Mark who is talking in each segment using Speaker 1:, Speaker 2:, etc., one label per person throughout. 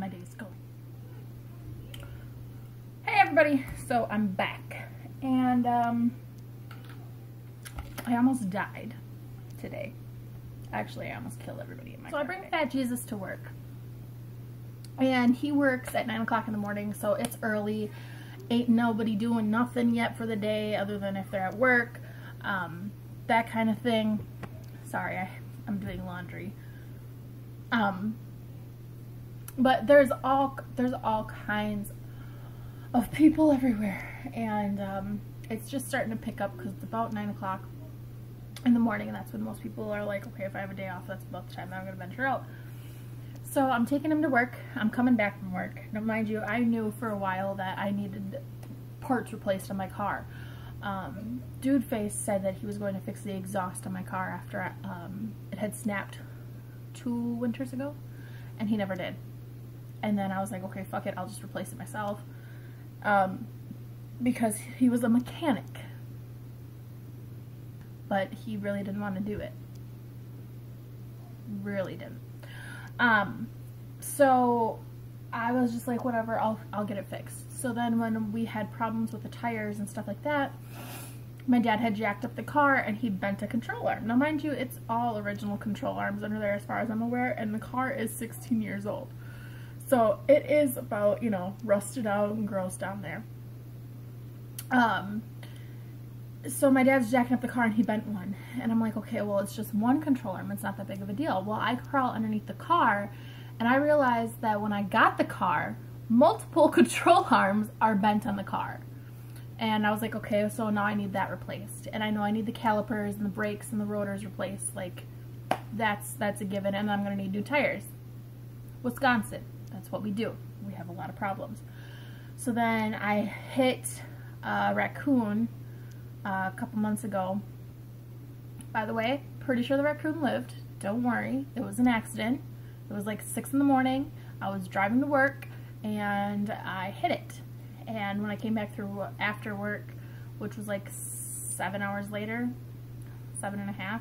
Speaker 1: my day's going. Hey everybody, so I'm back, and I almost died today. Actually, I almost killed everybody in my car. So I bring Fat Jesus to work, and he works at 9 o'clock in the morning, so it's early. Ain't nobody doing nothing yet for the day other than if they're at work, that kind of thing. Sorry, I'm doing laundry. But there's all kinds of people everywhere, and it's just starting to pick up because it's about 9 o'clock in the morning, and that's when most people are like, okay, if I have a day off, that's about the time that I'm going to venture out. So I'm taking him to work. I'm coming back from work. Now, mind you, I knew for a while that I needed parts replaced on my car. Dude Face said that he was going to fix the exhaust on my car after it had snapped 2 winters ago, and he never did. And then I was like, okay, fuck it, I'll just replace it myself, because he was a mechanic, but he really didn't want to do it. Really didn't. So I was just like, whatever, I'll get it fixed. So then when we had problems with the tires and stuff like that, my dad had jacked up the car and he bent a control arm. Now mind you, it's all original control arms under there as far as I'm aware, and the car is 16 years old. So it is about, you know, rusted out and gross down there. So my dad's jacking up the car and he bent one. And I'm like, okay, well, it's just one control arm. It's not that big of a deal. Well, I crawl underneath the car and I realized that when I got the car, multiple control arms are bent on the car. And I was like, okay, so now I need that replaced. And I know I need the calipers and the brakes and the rotors replaced. Like, that's a given. And I'm going to need new tires. Wisconsin. That's what we do. We have a lot of problems. So then I hit a raccoon a couple months ago. By the way, pretty sure the raccoon lived. Don't worry. It was an accident. It was like 6 in the morning. I was driving to work and I hit it. And when I came back through after work, which was like 7 hours later, 7.5,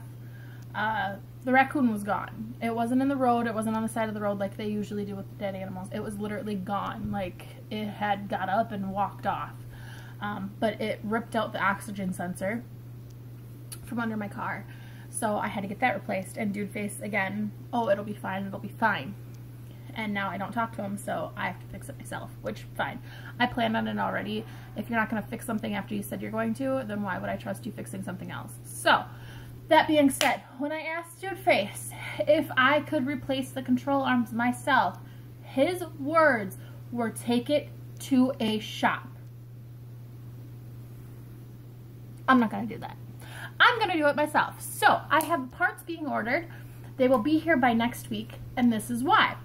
Speaker 1: the raccoon was gone. It wasn't in the road. It wasn't on the side of the road like they usually do with dead animals. It was literally gone. Like, it had got up and walked off. But it ripped out the oxygen sensor from under my car. So I had to get that replaced. And Dude Face, again, oh, it'll be fine, it'll be fine. And now I don't talk to him, so I have to fix it myself, which, fine. I planned on it already. If you're not going to fix something after you said you're going to, then why would I trust you fixing something else? So, that being said, when I asked Dude Face if I could replace the control arms myself, his words were, take it to a shop. I'm not going to do that. I'm going to do it myself. So, I have parts being ordered. They will be here by next week, and this is why.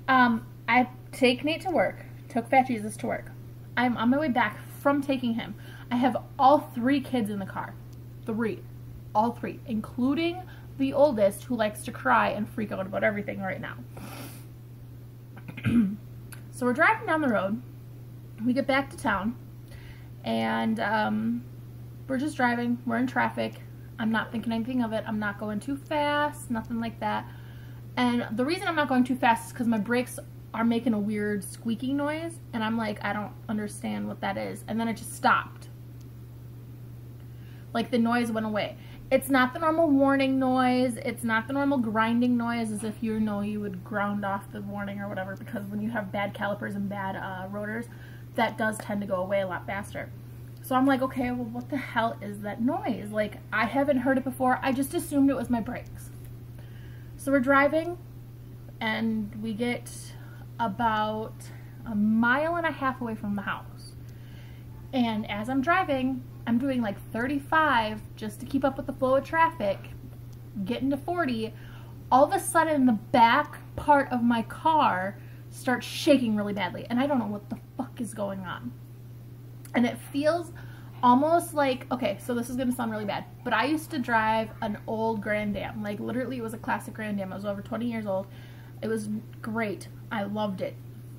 Speaker 1: I take Nate to work, took Fat Jesus to work. I'm on my way back from taking him. I have all 3 kids in the car. 3. All 3, including the oldest, who likes to cry and freak out about everything right now. So we're driving down the road. We get back to town, and we're just driving. We're in traffic. I'm not thinking anything of it. I'm not going too fast, nothing like that. And the reason I'm not going too fast is because my brakes are making a weird squeaking noise, and I'm like, I don't understand what that is. And then it just stopped. Like, the noise went away. It's not the normal warning noise. It's not the normal grinding noise as if you know you would ground off the warning or whatever, because when you have bad calipers and bad rotors, that does tend to go away a lot faster. So I'm like, okay, well, what the hell is that noise? Like, I haven't heard it before. I just assumed it was my brakes. So we're driving, and we get about 1.5 miles away from the house. And as I'm driving, I'm doing like 35 just to keep up with the flow of traffic, getting to 40. All of a sudden, the back part of my car starts shaking really badly, and I don't know what the fuck is going on. And it feels almost like, okay, so this is going to sound really bad, but I used to drive an old Grand Am. Like, literally, it was a classic Grand Am. It was over 20 years old. It was great. I loved it.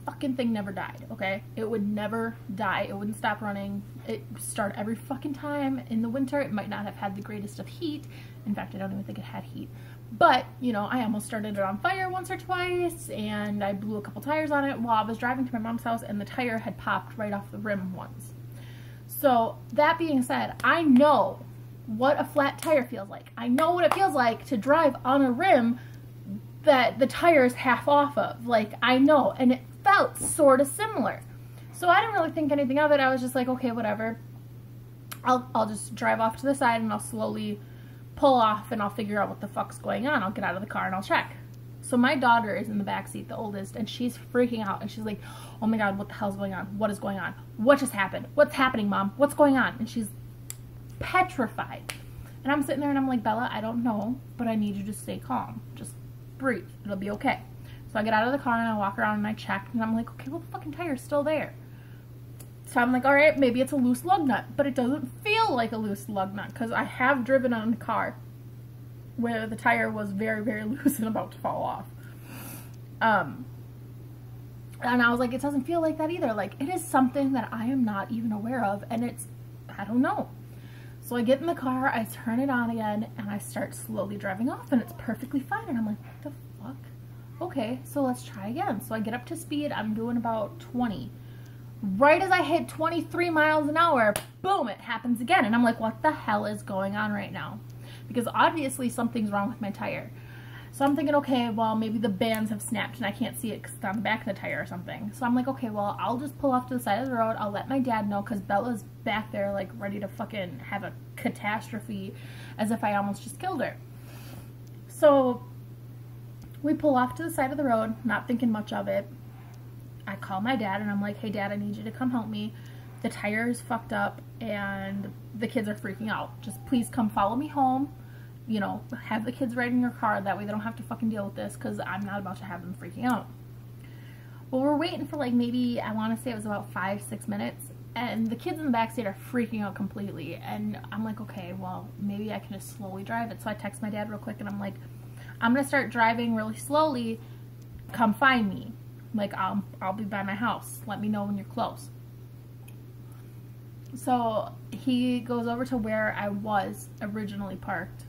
Speaker 1: Fucking thing never died, okay? It would never die. It wouldn't stop running. It started every fucking time. In the winter, it might not have had the greatest of heat. In fact, I don't even think it had heat. But, you know, I almost started it on fire once or twice, and I blew a couple tires on it while I was driving to my mom's house, and the tire had popped right off the rim once. So, that being said, I know what a flat tire feels like. I know what it feels like to drive on a rim that the tire is half off of. Like, I know, and it felt sort of similar. So I didn't really think anything of it. I was just like, okay, whatever. I'll just drive off to the side and I'll slowly pull off and I'll figure out what the fuck's going on. I'll get out of the car and I'll check. So my daughter is in the back seat, the oldest, and she's freaking out and she's like, oh my God, what the hell's going on? What is going on? What just happened? What's happening, Mom? What's going on? And she's petrified. And I'm sitting there and I'm like, Bella, I don't know, but I need you to stay calm. Just breathe. It'll be okay. So I get out of the car and I walk around and I check and I'm like, okay, well, the fucking tire's still there. So I'm like, all right, maybe it's a loose lug nut, but it doesn't feel like a loose lug nut because I have driven on a car where the tire was very, very loose and about to fall off. And I was like, it doesn't feel like that either. Like, it is something that I am not even aware of, and it's, I don't know. So I get in the car, I turn it on again, and I start slowly driving off, and it's perfectly fine. And I'm like, what the fuck? Okay, so let's try again. So I get up to speed, I'm doing about 20. Right as I hit 23 miles an hour, boom, it happens again. And I'm like, what the hell is going on right now? Because obviously something's wrong with my tire. So I'm thinking, okay, well, maybe the bands have snapped and I can't see it because it's on the back of the tire or something. So I'm like, okay, well, I'll just pull off to the side of the road. I'll let my dad know because Bella's back there, like, ready to fucking have a catastrophe as if I almost just killed her. So we pull off to the side of the road, not thinking much of it. I call my dad and I'm like, hey Dad, I need you to come help me. The tire is fucked up and the kids are freaking out. Just please come follow me home. You know, have the kids right in your car. That way they don't have to fucking deal with this because I'm not about to have them freaking out. Well, we're waiting for like maybe, I want to say it was about 5-6 minutes. And the kids in the backseat are freaking out completely. And I'm like, okay, well, maybe I can just slowly drive it. So I text my dad real quick and I'm like, I'm going to start driving really slowly. Come find me. Like, I'll be by my house. Let me know when you're close. So he goes over to where I was originally parked.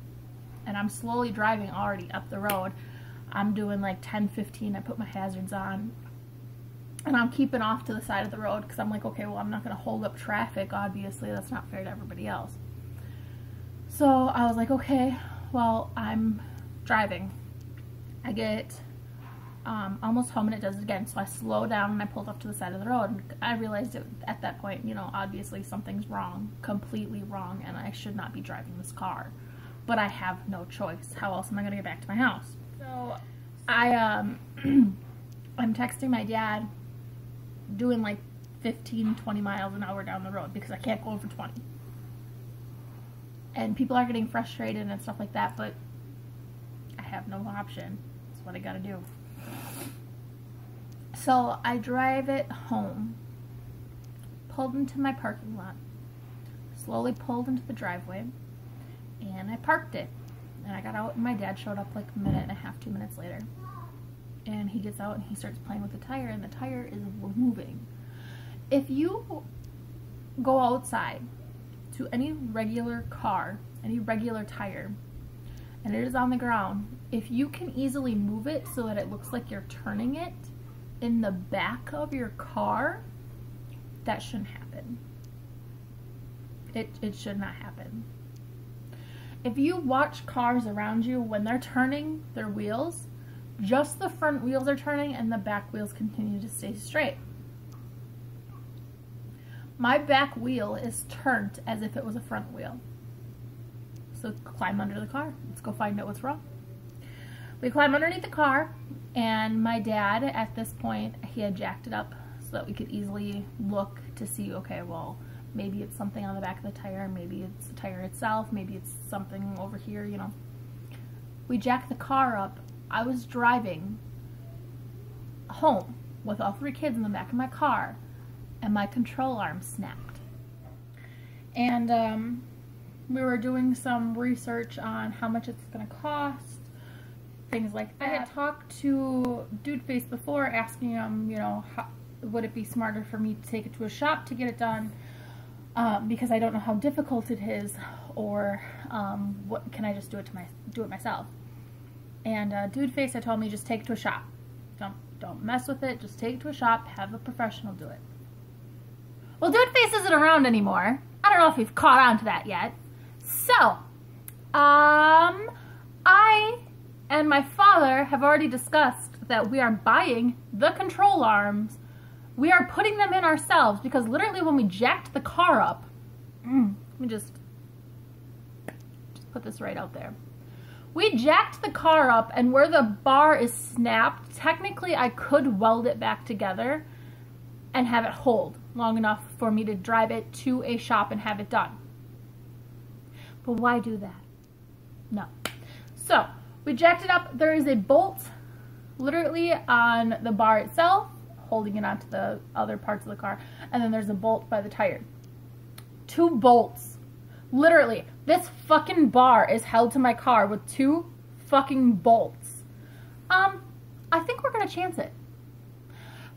Speaker 1: And I'm slowly driving already up the road. I'm doing like 10, 15. I put my hazards on. And I'm keeping off to the side of the road because I'm like, okay, well, I'm not going to hold up traffic. Obviously, that's not fair to everybody else. So I was like, okay, well, I'm driving. I get almost home and it does it again. So I slow down and I pulled off to the side of the road. And I realized at that point, you know, obviously something's wrong, completely wrong, and I should not be driving this car. But I have no choice. How else am I going to get back to my house? So I'm texting my dad doing like 15, 20 miles an hour down the road because I can't go over 20. And people are getting frustrated and stuff like that, but I have no option. That's what I got to do. So I drive it home, pulled into my parking lot, slowly pulled into the driveway, and I parked it. And I got out and my dad showed up like a minute and a half, 2 minutes later. And he gets out and he starts playing with the tire and the tire is moving. If you go outside to any regular car, any regular tire, and it is on the ground, if you can easily move it so that it looks like you're turning it in the back of your car, that shouldn't happen. It should not happen. If you watch cars around you when they're turning their wheels, just the front wheels are turning and the back wheels continue to stay straight. My back wheel is turned as if it was a front wheel. So climb under the car. Let's go find out what's wrong. We climb underneath the car, and my dad, at this point, he had jacked it up so that we could easily look to see, okay, well, maybe it's something on the back of the tire, maybe it's the tire itself, maybe it's something over here, you know. We jacked the car up. I was driving home with all 3 kids in the back of my car, and my control arm snapped. And we were doing some research on how much it's going to cost, things like that. I had talked to Dudeface before, asking him, you know, would it be smarter for me to take it to a shop to get it done, because I don't know how difficult it is, or what can I just do it myself? And Dude Face had told me just take it to a shop. Don't mess with it. Just take it to a shop. Have a professional do it. Well, Dude Face isn't around anymore. I don't know if you've caught on to that yet. So, I and my father have already discussed that we are buying the control arms. We are putting them in ourselves because literally when we jacked the car up, let me just put this right out there. We jacked the car up, and where the bar is snapped, technically I could weld it back together and have it hold long enough for me to drive it to a shop and have it done. But why do that? No. So, we jacked it up. There is a bolt literally on the bar itself, holding it onto the other parts of the car, and then there's a bolt by the tire. 2 bolts. Literally, this fucking bar is held to my car with 2 fucking bolts. I think we're gonna chance it.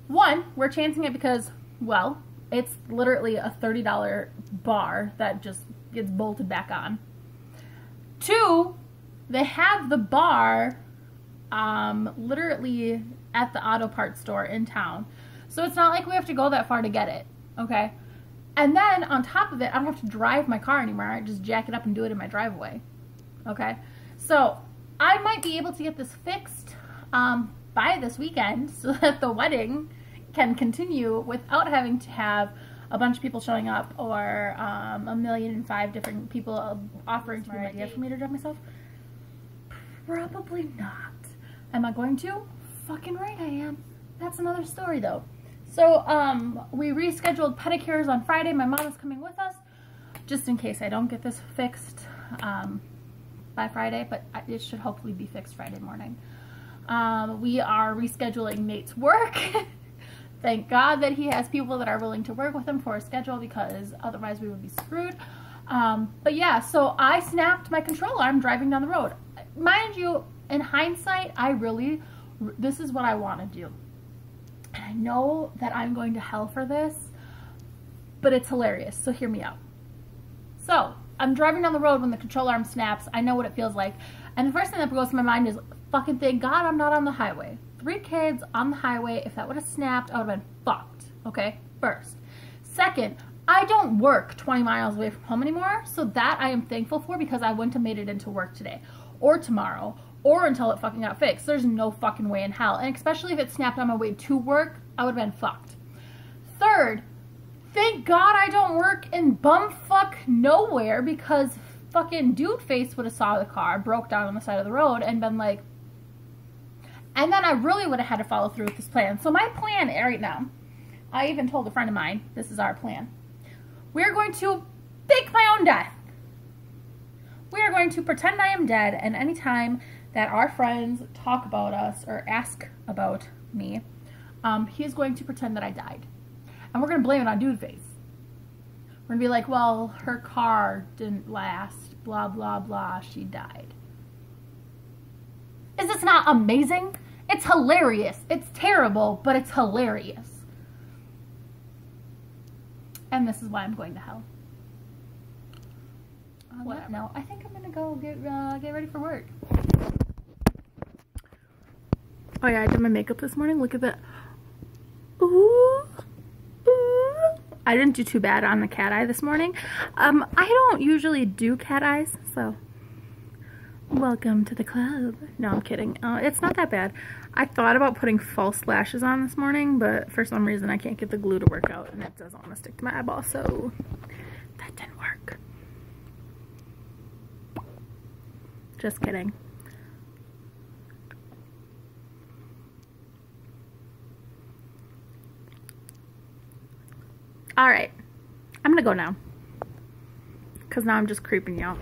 Speaker 1: One, we're chancing it because, well, it's literally a $30 bar that just gets bolted back on. 2, they have the bar literally at the auto parts store in town. So it's not like we have to go that far to get it, okay? And then on top of it, I don't have to drive my car anymore. I just jack it up and do it in my driveway, okay? So I might be able to get this fixed by this weekend so that the wedding can continue without having to have a bunch of people showing up or 1,005,000 different people offering to be my idea for me to drive myself. Probably not. Am I going to? Fucking right I am. That's another story though. So we rescheduled pedicures on Friday. My mom is coming with us just in case I don't get this fixed by Friday, but it should hopefully be fixed Friday morning. We are rescheduling Nate's work. Thank God that he has people that are willing to work with him for a schedule because otherwise we would be screwed. But yeah, so I snapped my control arm driving down the road. Mind you, in hindsight, this is what I want to do. And I know that I'm going to hell for this, but it's hilarious, so hear me out. So, I'm driving down the road when the control arm snaps. I know what it feels like. And the first thing that goes to my mind is, fucking thank God I'm not on the highway. 3 kids on the highway. If that would have snapped, I would have been fucked. Okay? First. Second, I don't work 20 miles away from home anymore, so that I am thankful for because I wouldn't have made it into work today. Or tomorrow. Or until it fucking got fixed. There's no fucking way in hell. And especially if it snapped on my way to work, I would have been fucked. Third, thank God I don't work in bumfuck nowhere because fucking Dude Face would have saw the car, broke down on the side of the road, and been like... And then I really would have had to follow through with this plan. So my plan right now, I even told a friend of mine, this is our plan. We're going to fake my own death. We are going to pretend I am dead, and anytime that our friends talk about us or ask about me, he's going to pretend that I died. And we're going to blame it on Dude Face. We're going to be like, well, her car didn't last, blah, blah, blah, she died. Is this not amazing? It's hilarious. It's terrible, but it's hilarious. And this is why I'm going to hell. What? No, I think I'm gonna go get ready for work. Oh yeah, I did my makeup this morning. Look at that. Ooh, ooh. I didn't do too bad on the cat eye this morning. I don't usually do cat eyes, so welcome to the club. No, I'm kidding. It's not that bad. I thought about putting false lashes on this morning, but for some reason I can't get the glue to work out, and it doesn't want to stick to my eyeball, so that didn't work. Just kidding. Alright, I'm gonna go now. Because now I'm just creeping you out.